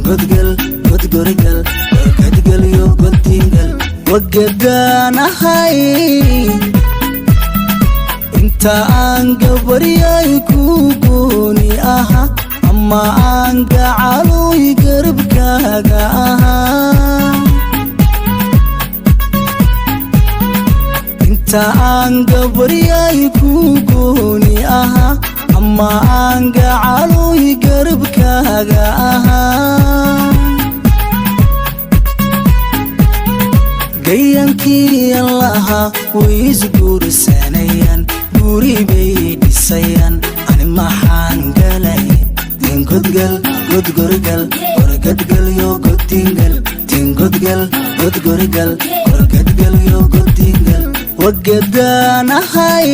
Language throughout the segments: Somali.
tingodgal godgorgal godgadgal yo godtingal wagadaanahay inta aan gabaryay ku gooni aha ama aan gacaloy garabkaaga aha inta aan gabaryay ku gooni aha ama aan gacaloy garabkaaga aha gayankii allaha way isguursanayaan guri bay dhisayaan ani maxaan galay tingodgal godgorgal gorgadgal yo godtingal tingodgal godgorgal gorgadgal yo godtingal wagadaanahay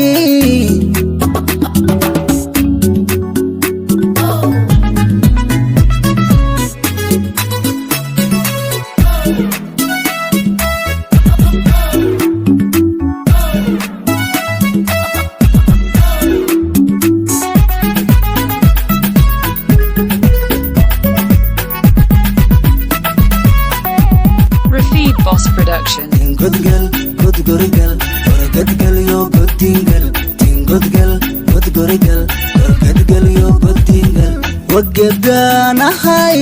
Boss Production. Tingodgal godgorgal gorgadgal yo godtingal tingodgal godgorgal gorgadgal yo godtingal wagadaanahay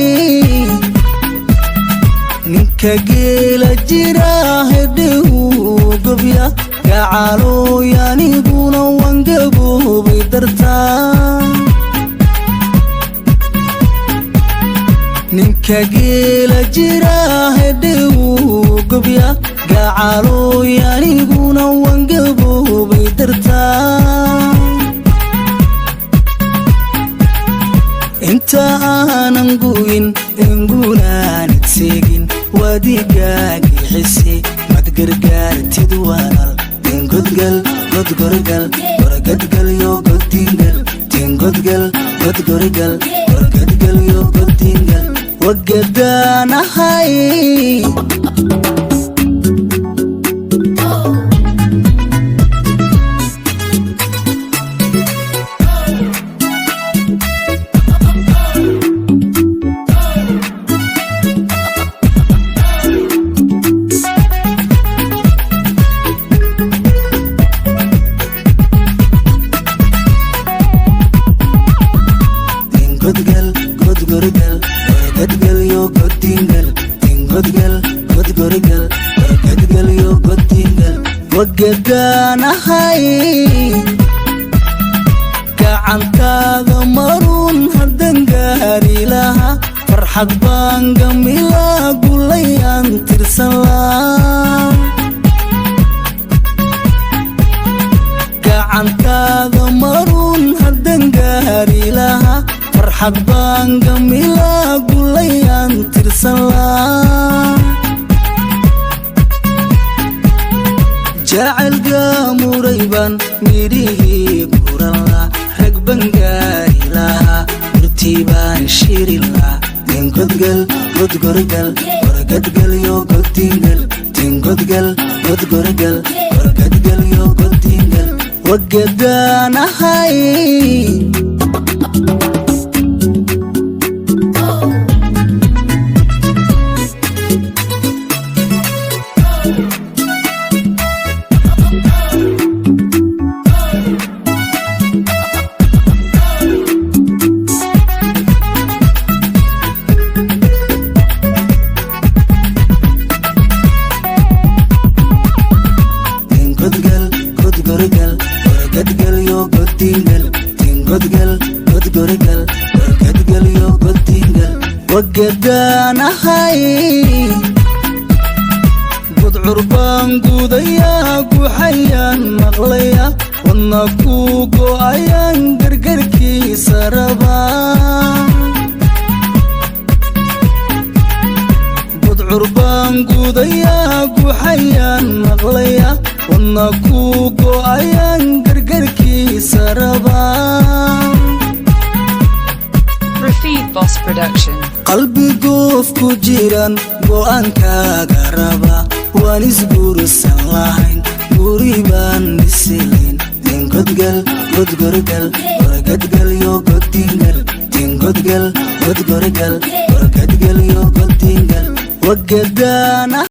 ninka geela jira hedhew gobya gacaloy aniguna wangaboobay dartaa ninka geela jira hedhew gobya gacaloy aniguna wangaboobay dartaa inta aanan gu'in engunaanad seegin wadigaagi xise mad gargaartid walaal tingodgal godgorgal gorgadgal yo godtingal tingodgal godgorgal gorgadgal yo godtingal wagadaanahay tingodgal godgorgal gorgadgal yo godtingal tingodgal godgorgal gorgadgal yo godtingal wagadaanahay gacantaada marun haddan gaari laha farxad baan gamilaa gulayaan tirsan laa gacantaada marun haddan gaari laha farxad baan gamilaa gulayaan tirsan laa jacaylka muraybaan midhihii guranla rag baan gaari lahaa urtii baan shirilaa tingodgal godgorgal gorgadgal yo godtingal tingodgal godgorgal gorgadgal yo godtingal wagadaanahay tingodgal godgorgal gorgadgal yo godtingal tingodgal godgorgal gorgadgal yo godtingal wagadaanahay gudcur baan gudayaa guxayaan maqlaya wadna ku go'ayaan gargarkiisa rabaa gudcur baan gudayaa guxayaan maqlaya wadna ku go'ayaan gargarkiisa rabaa Rafid Boss Production. qalbi goof ku jiran go'aankaaga raba waan isguursan lahayn guri baan dhisilayn tingodgal godgorgal gorgadgal yo godtingal godin godgal godgorgal gorgadgal yo godingal wagadaana